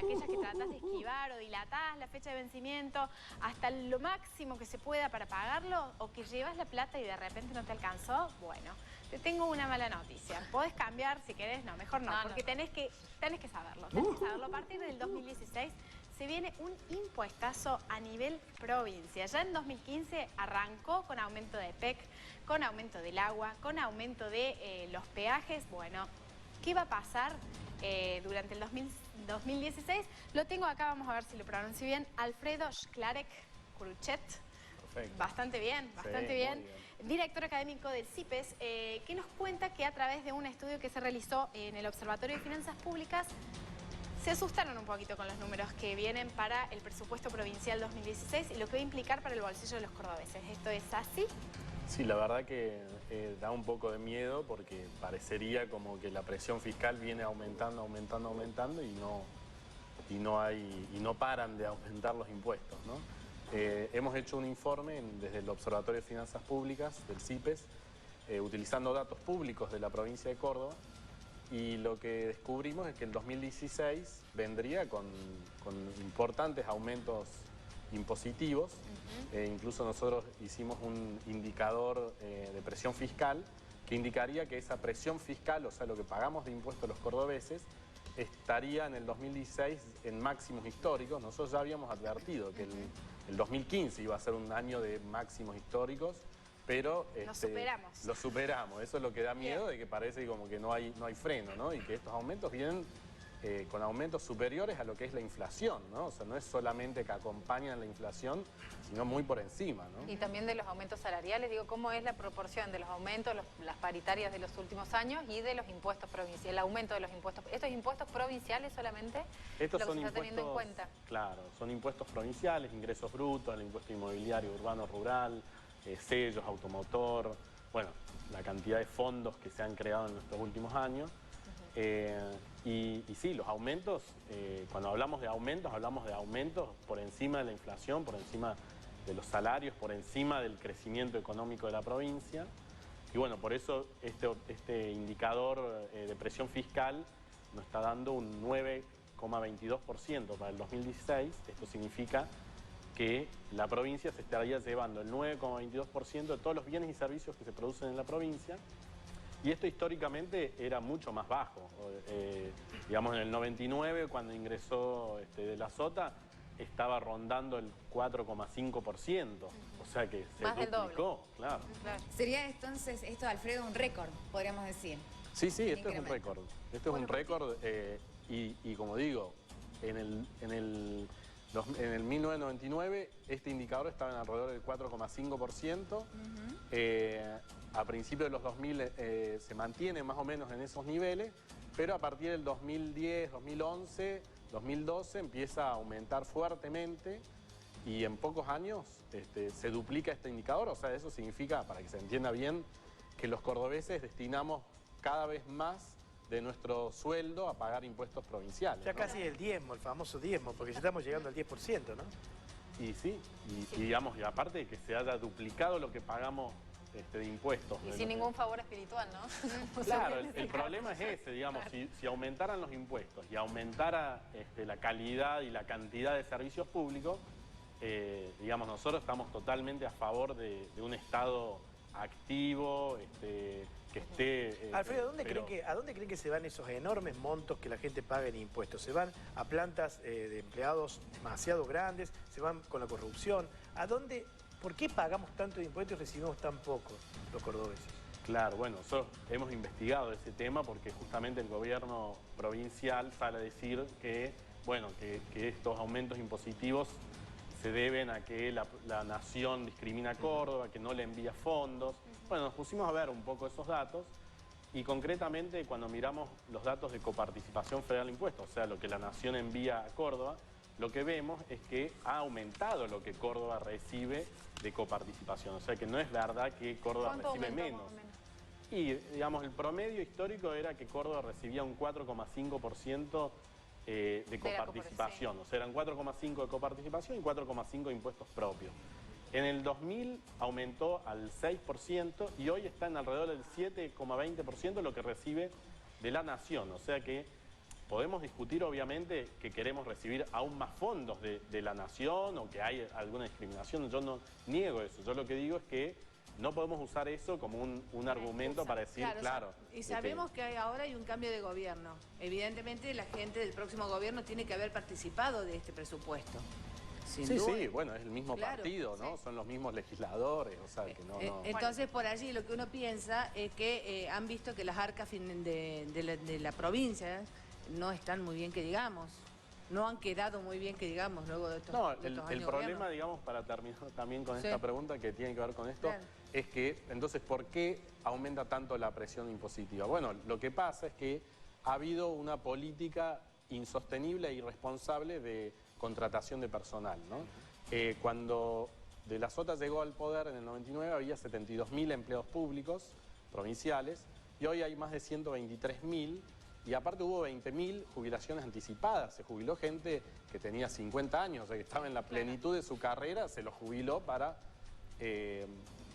aquellas que tratás de esquivar o dilatás la fecha de vencimiento hasta lo máximo que se pueda para pagarlo, o que llevas la plata y de repente no te alcanzó, bueno, te tengo una mala noticia. Podés cambiar si querés, no, mejor no, porque tenés que saberlo. Tenés que saberlo. A partir del 2016 se viene un impuestazo a nivel provincia. Ya en 2015 arrancó con aumento de PEC, con aumento del agua, con aumento de los peajes. Bueno, ¿qué va a pasar durante el 2016? Lo tengo acá, vamos a ver si lo pronuncio bien. Alfredo Schklarek Kuruchet. Perfecto. Bastante bien, bastante bien. Director académico del CIPES, que nos cuenta que a través de un estudio que se realizó en el Observatorio de Finanzas Públicas, se asustaron un poquito con los números que vienen para el presupuesto provincial 2016 y lo que va a implicar para el bolsillo de los cordobeses. ¿Esto es así? Sí, la verdad que da un poco de miedo porque parecería como que la presión fiscal viene aumentando y no paran de aumentar los impuestos, ¿no? Hemos hecho un informe desde el Observatorio de Finanzas Públicas del CIPES, utilizando datos públicos de la provincia de Córdoba, y lo que descubrimos es que el 2016 vendría con importantes aumentos impositivos. Incluso nosotros hicimos un indicador de presión fiscal que indicaría que esa presión fiscal, o sea, lo que pagamos de impuestos los cordobeses, estaría en el 2016 en máximos históricos. Nosotros ya habíamos advertido que el 2015 iba a ser un año de máximos históricos, pero lo superamos. Lo superamos. Eso es lo que da miedo, de que parece como que no hay freno, ¿no? Y que estos aumentos vienen con aumentos superiores a lo que es la inflación, ¿no? O sea, no es solamente que acompañan la inflación, sino muy por encima, ¿no? Y también de los aumentos salariales, digo, ¿cómo es la proporción de los aumentos, las paritarias de los últimos años y de los impuestos provinciales, el aumento de los impuestos? ¿Estos impuestos provinciales solamente? Estos lo que son se está impuestos, teniendo en cuenta. Claro, son impuestos provinciales, ingresos brutos, el impuesto inmobiliario urbano rural, sellos, automotor, bueno, la cantidad de fondos que se han creado en estos últimos años. Y sí, los aumentos, cuando hablamos de aumentos por encima de la inflación, por encima de los salarios, por encima del crecimiento económico de la provincia. Y bueno, por eso este indicador de presión fiscal nos está dando un 9,22% para el 2016. Esto significa que la provincia se estaría llevando el 9,22% de todos los bienes y servicios que se producen en la provincia. Y esto históricamente era mucho más bajo. Digamos, en el 99, cuando ingresó de la Sota, estaba rondando el 4,5%. O sea que se más duplicó, claro. Sería entonces esto, Alfredo, un récord, podríamos decir. Sí, esto es un récord. Esto es un récord y como digo, en el 1999 este indicador estaba en alrededor del 4,5%. A principios de los 2000 se mantiene más o menos en esos niveles, pero a partir del 2010, 2011, 2012 empieza a aumentar fuertemente y en pocos años se duplica este indicador. O sea, eso significa, para que se entienda bien, que los cordobeses destinamos cada vez más de nuestro sueldo a pagar impuestos provinciales. Ya casi el diezmo, el famoso diezmo, porque ya estamos llegando al 10%, ¿no? Y sí, y digamos, y aparte de que se haya duplicado lo que pagamos de impuestos. Y sin ningún favor espiritual, ¿no? Claro, el problema es ese, digamos, si aumentaran los impuestos y aumentara la calidad y la cantidad de servicios públicos, digamos, nosotros estamos totalmente a favor de un Estado activo, que esté... Alfredo, ¿a dónde creen que se van esos enormes montos que la gente paga en impuestos? ¿Se van a plantas de empleados demasiado grandes? ¿Se van con la corrupción? ¿A dónde? ¿Por qué pagamos tanto de impuestos y recibimos tan poco los cordobeses? Claro, bueno, nosotros hemos investigado ese tema porque justamente el gobierno provincial sale a decir que, bueno, que estos aumentos impositivos se deben a que la nación discrimina a Córdoba, que no le envía fondos. Bueno, nos pusimos a ver un poco esos datos y concretamente cuando miramos los datos de coparticipación federal de impuestos, o sea, lo que la nación envía a Córdoba, lo que vemos es que ha aumentado lo que Córdoba recibe de coparticipación. O sea que no es verdad que Córdoba recibe menos. Y digamos, el promedio histórico era que Córdoba recibía un 4,5% de coparticipación. O sea, eran 4,5% de coparticipación y 4,5% de impuestos propios. En el 2000 aumentó al 6% y hoy está en alrededor del 7,20% lo que recibe de la nación. O sea que podemos discutir obviamente que queremos recibir aún más fondos de la nación o que hay alguna discriminación. Yo no niego eso. Yo lo que digo es que no podemos usar eso como un argumento para decir, claro. Y sabemos que ahora hay un cambio de gobierno. Evidentemente la gente del próximo gobierno tiene que haber participado de este presupuesto. Sin duda. Sí, bueno, es el mismo partido, ¿no? Sí. Son los mismos legisladores, o sea, que no... Entonces, por allí lo que uno piensa es que han visto que las arcas de la provincia no están muy bien que digamos. No han quedado muy bien que digamos luego de estos, años el problema, digamos, para terminar también con esta pregunta que tiene que ver con esto, es que, entonces, ¿por qué aumenta tanto la presión impositiva? Bueno, lo que pasa es que ha habido una política insostenible e irresponsable de contratación de personal, ¿no? Cuando De la Sota llegó al poder en el 99, había 72.000 empleados públicos provinciales y hoy hay más de 123.000 y aparte hubo 20.000 jubilaciones anticipadas. Se jubiló gente que tenía 50 años, o sea, que estaba en la plenitud de su carrera, se lo jubiló para,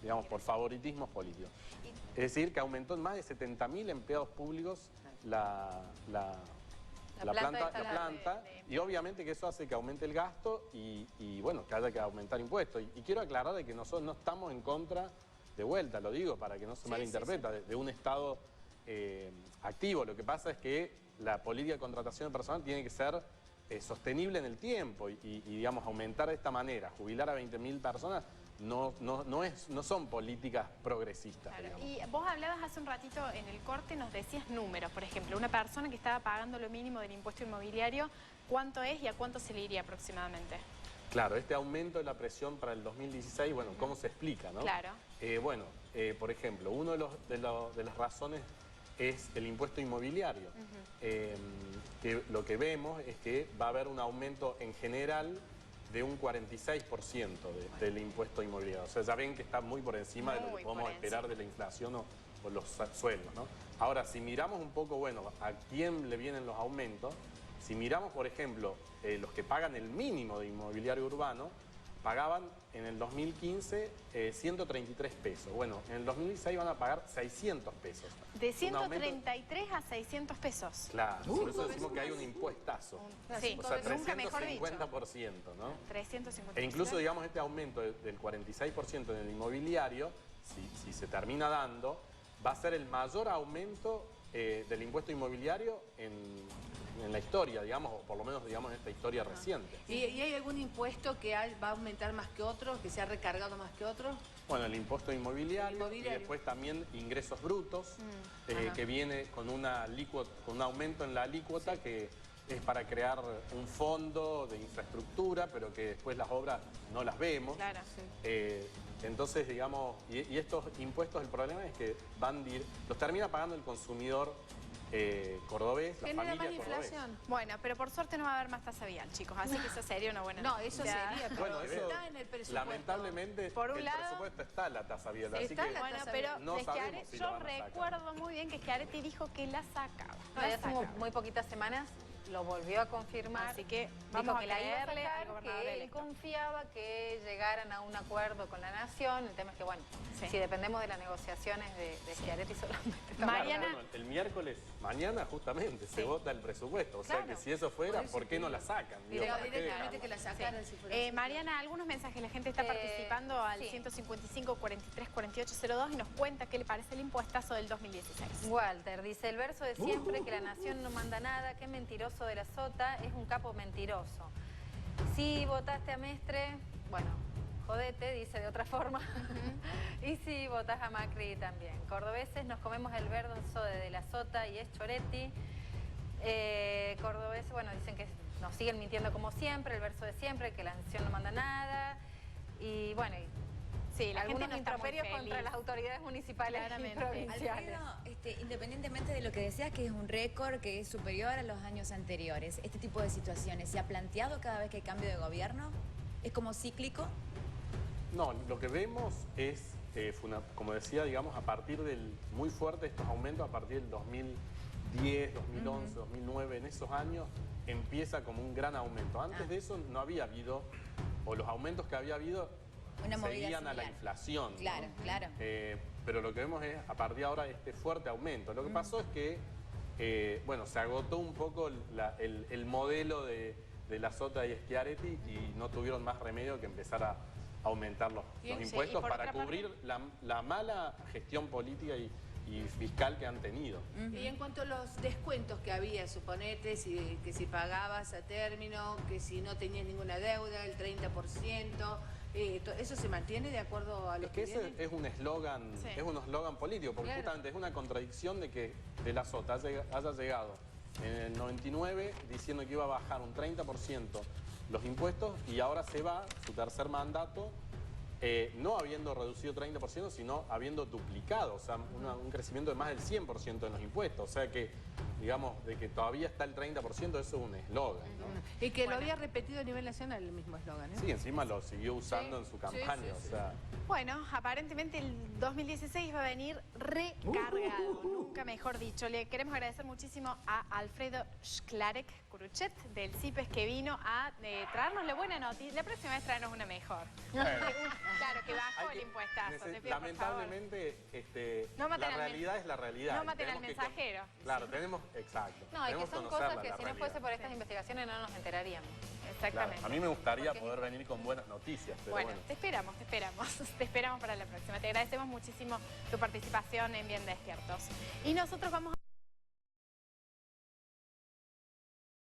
digamos, por favoritismos políticos. Es decir, que aumentó en más de 70.000 empleados públicos la planta y obviamente que eso hace que aumente el gasto y bueno, que haya que aumentar impuestos. Y quiero aclarar de que nosotros no estamos en contra, de vuelta lo digo para que no se malinterpreta, de un Estado activo. Lo que pasa es que la política de contratación de personal tiene que ser sostenible en el tiempo y digamos, aumentar de esta manera, jubilar a 20.000 personas, no son políticas progresistas. Claro. Y vos hablabas hace un ratito en el corte, nos decías números, por ejemplo, una persona que estaba pagando lo mínimo del impuesto inmobiliario, ¿cuánto es y a cuánto se le iría aproximadamente? Claro, este aumento de la presión para el 2016, bueno, ¿cómo se explica, no? Claro. Por ejemplo, una de las razones es el impuesto inmobiliario, que lo que vemos es que va a haber un aumento en general de un 46% del impuesto inmobiliario. O sea, ya ven que está muy por encima de lo que podemos esperar de la inflación o los sueldos, ¿no? Ahora, si miramos un poco, bueno, a quién le vienen los aumentos, si miramos, por ejemplo, los que pagan el mínimo de inmobiliario urbano, pagaban en el 2015 133 pesos. Bueno, en el 2016 van a pagar 600 pesos. De 133 a 600 pesos. Claro, por eso decimos que hay un impuestazo. Sí, o sea, nunca mejor dicho. 350%, ¿no? 350%. E incluso, digamos, este aumento del 46% en el inmobiliario, si se termina dando, va a ser el mayor aumento del impuesto inmobiliario en la historia, digamos, o por lo menos, digamos, en esta historia reciente. ¿Y hay algún impuesto que va a aumentar más que otro, que se ha recargado más que otro? Bueno, el impuesto inmobiliario. Y después también ingresos brutos, que viene con con un aumento en la alícuota que es para crear un fondo de infraestructura, pero que después las obras no las vemos. Claro. Entonces, digamos, y estos impuestos, el problema es que los termina pagando el consumidor cordobés, la familia cordobés. Inflación. Bueno, pero por suerte no va a haber más tasa vial, chicos, así que eso sería una buena noticia. Eso sería, pero bueno, eso, está en el presupuesto. Lamentablemente, por un el lado, presupuesto está la tasa vial, así que bueno, pero no sabemos si yo recuerdo muy bien que Schiaretti dijo que la sacaba. Hace muy poquitas semanas lo volvió a confirmar. Así que vamos a que la iba a creerle sacar, al gobernador que él electo. confiaba que llegaran a un acuerdo con la nación. El tema es que, bueno, si dependemos de las negociaciones de Schiaretti solamente. Mariana. Bueno, el miércoles, mañana justamente, se vota el presupuesto. O sea que si eso fuera, ¿por qué no la sacan? Directamente que la sacaran si fuera así. Mariana, algunos mensajes, la gente está participando al 155 43 48 02 y nos cuenta qué le parece el impuestazo del 2016. Walter dice, el verso de siempre, que la nación no manda nada, qué mentiroso de la Sota, es un capo mentiroso. Si votaste a Mestre, bueno, jodete, dice de otra forma. Y si votás a Macri también. Cordobeses, nos comemos el verso de la Sota y es Choretti. Cordobeses, bueno, dicen que nos siguen mintiendo como siempre, el verso de siempre, que la nación no manda nada. Y bueno, sí, la algunos gente no está muy improperios feliz contra las autoridades municipales y provinciales. Alfredo, independientemente de lo que decías, que es un récord que es superior a los años anteriores, ¿este tipo de situaciones se ha planteado cada vez que hay cambio de gobierno? ¿Es como cíclico? No, lo que vemos es, como decía, digamos, a partir muy fuerte estos aumentos, a partir del 2010, 2011, 2009, en esos años empieza como un gran aumento. Antes de eso no había habido, o los aumentos que había habido seguían a la inflación. Claro, ¿no? claro. Pero lo que vemos es, a partir de ahora, este fuerte aumento. Lo que pasó es que bueno, se agotó un poco el modelo de la Sota y Schiaretti y no tuvieron más remedio que empezar a aumentar los Bien, sí, impuestos y por para otra parte- cubrir la mala gestión política y fiscal que han tenido. Y en cuanto a los descuentos que había, suponete, que si pagabas a término, que si no tenías ninguna deuda, el 30%, ¿eso se mantiene de acuerdo a lo Es que ese viene? es un eslogan, Sí. es un eslogan político, porque Claro. justamente es una contradicción de que De la Sota haya llegado en el 99 diciendo que iba a bajar un 30% los impuestos y ahora se va, su tercer mandato, no habiendo reducido 30%, sino habiendo duplicado, o sea, un crecimiento de más del 100% en los impuestos. O sea que, digamos, de que todavía está el 30%, eso es un eslogan, ¿no? Y que Bueno. lo había repetido a nivel nacional el mismo eslogan, ¿eh? Sí, encima lo siguió usando Sí, en su campaña, sí, sí, o sea... Bueno, aparentemente el 2016 va a venir recargado, nunca mejor dicho. Le queremos agradecer muchísimo a Alfredo Schklarek Kuruchet del CIPES que vino a traernos la buena noticia. La próxima vez traernos una mejor. Claro, que bajó Hay el que- impuestazo. Te pido, por favor. Lamentablemente, No maten la al realidad es la realidad. no y maten al tenemos que mensajero. Claro, tenemos, exacto. No, y que tenemos son conocerla, cosas que la si no realidad. fuese por estas investigaciones no nos enteraríamos. Claro, Exactamente. a mí me gustaría Porque- poder venir con buenas noticias, pero Bueno, bueno. te esperamos, te esperamos. Te esperamos para la próxima. Te agradecemos muchísimo tu participación en Bien Despiertos. Y nosotros vamos a...